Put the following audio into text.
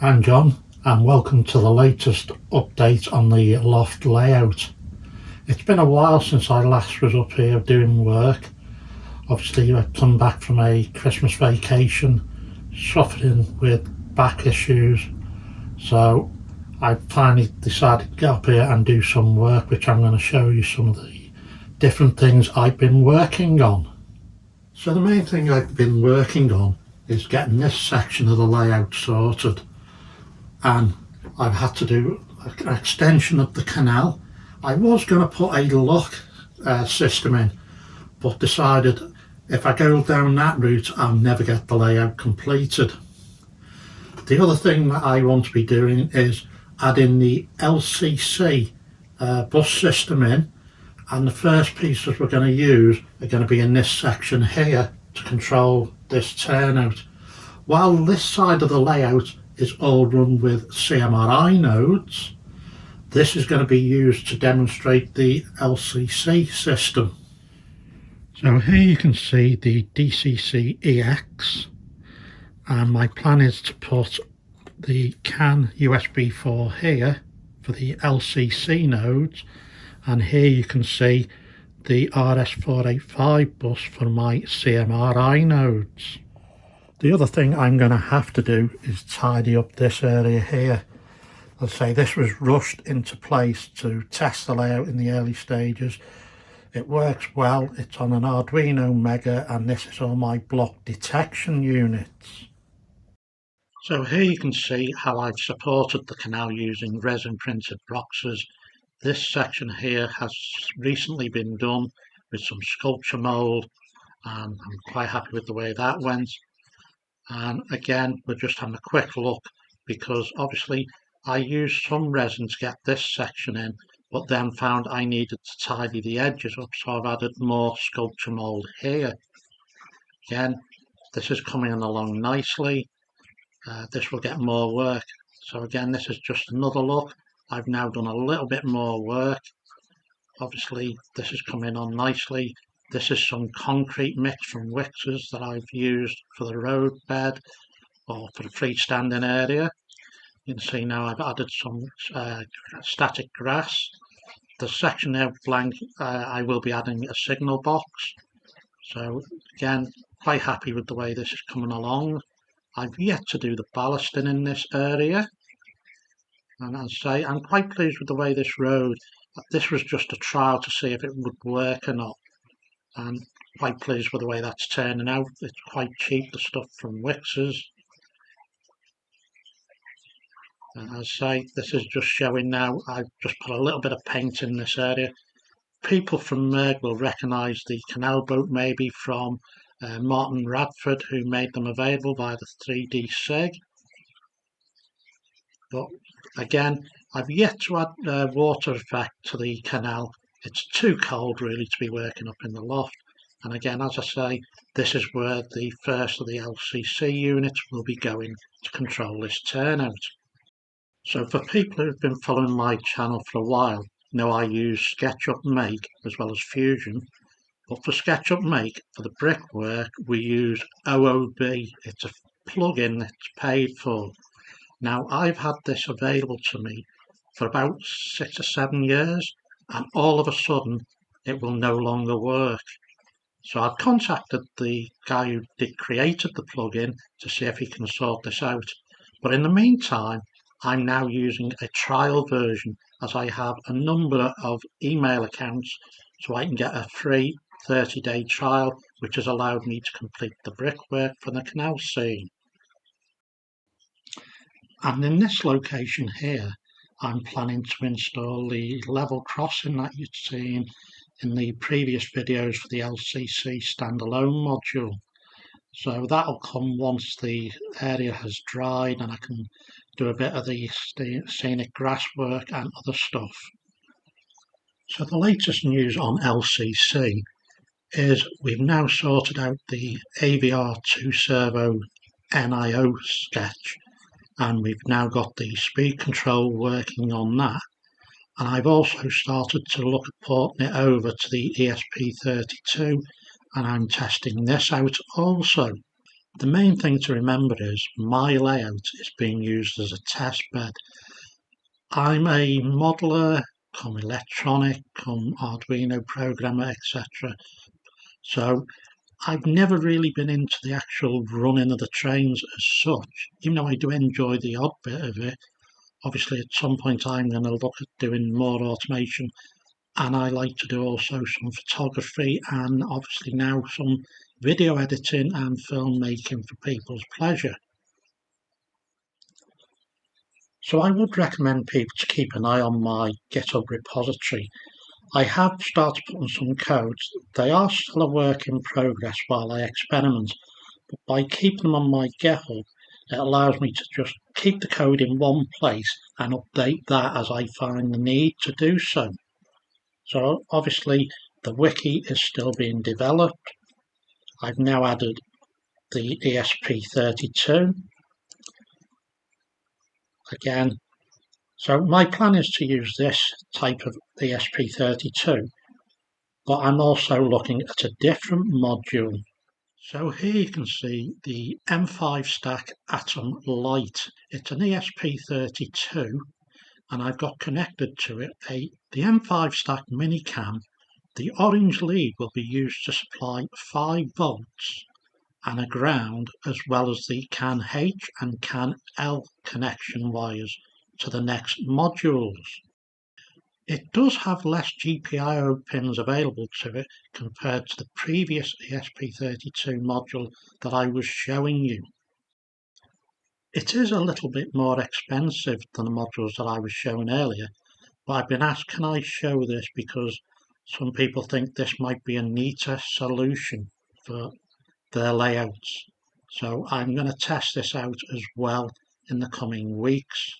I'm John and welcome to the latest update on the Loft layout. It's been a while since I last was up here doing work. Obviously I've come back from a Christmas vacation, suffering with back issues, so I finally decided to get up here and do some work, which I'm going to show you some of the different things I've been working on. So the main thing I've been working on is getting this section of the layout sorted. And I've had to do an extension of the canal. I was going to put a lock system in, but decided if I go down that route I'll never get the layout completed. The other thing that I want to be doing is adding the LCC bus system in, and the first pieces we're going to use are going to be in this section here to control this turnout. While this side of the layout is all run with CMRI nodes, this is going to be used to demonstrate the LCC system. So here you can see the DCC EX, and my plan is to put the CAN USB 4 here for the LCC nodes, and here you can see the RS485 bus for my CMRI nodes. The other thing I'm going to have to do is tidy up this area here. Let's say this was rushed into place to test the layout in the early stages. It works well, it's on an Arduino Mega, and this is all my block detection units. So here you can see how I've supported the canal using resin printed boxes. This section here has recently been done with some sculpture mould, and I'm quite happy with the way that went. And again, we're just having a quick look, because obviously I used some resin to get this section in, but then found I needed to tidy the edges up, so I've added more sculpture mould here. Again, this is coming along nicely. This will get more work. So again, this is just another look. I've now done a little bit more work. Obviously this is coming on nicely. This is some concrete mix from Wix's that I've used for the road bed or for the freestanding area. You can see now I've added some static grass. The section there blank, I will be adding a signal box. So again, quite happy with the way this is coming along. I've yet to do the ballasting in this area, and as I say, I'm quite pleased with the way this road. This was just a trial to see if it would work or not, and quite pleased with the way that's turning out. It's quite cheap, the stuff from Wix's. And as I say, this is just showing now, I've just put a little bit of paint in this area. People from Merg will recognise the canal boat maybe from Martin Radford, who made them available via the 3D SIG. But again, I've yet to add water effect to the canal. It's too cold really to be working up in the loft. And again, as I say, this is where the first of the LCC units will be going to control this turnout. So for people who've been following my channel for a while, know I use SketchUp Make as well as Fusion. But for SketchUp Make, for the brickwork, we use OOB. It's a plugin that's paid for. Now, I've had this available to me for about 6 or 7 years, and all of a sudden, it will no longer work. So I've contacted the guy who created the plugin to see if he can sort this out. But in the meantime, I'm now using a trial version, as I have a number of email accounts, so I can get a free 30-day trial, which has allowed me to complete the brickwork for the canal scene. And in this location here, I'm planning to install the level crossing that you've seen in the previous videos for the LCC standalone module. So that'll come once the area has dried and I can do a bit of the scenic grass work and other stuff. So the latest news on LCC is we've now sorted out the AVR2 servo NIO sketch, and we've now got the speed control working on that. And I've also started to look at porting it over to the ESP32, and I'm testing this out also. The main thing to remember is my layout is being used as a test bed. I'm a modeler, come electronic, come Arduino programmer, etc. So I've never really been into the actual running of the trains as such, even though I do enjoy the odd bit of it. Obviously, at some point, I'm going to look at doing more automation, and I like to do also some photography and obviously now some video editing and filmmaking for people's pleasure. So I would recommend people to keep an eye on my GitHub repository. I have started putting some codes. They are still a work in progress while I experiment, but by keeping them on my GitHub, it allows me to just keep the code in one place and update that as I find the need to do so. So obviously the wiki is still being developed. I've now added the ESP32 again. So my plan is to use this type of ESP32, but I'm also looking at a different module. So here you can see the M5 stack Atom Lite. It's an ESP32, and I've got connected to it the M5 stack mini cam. The orange lead will be used to supply 5 volts and a ground, as well as the CAN H and CAN L connection wires to the next modules. It does have less GPIO pins available to it compared to the previous ESP32 module that I was showing you. It is a little bit more expensive than the modules that I was showing earlier, but I've been asked, can I show this, because some people think this might be a neater solution for their layouts. So I'm going to test this out as well in the coming weeks.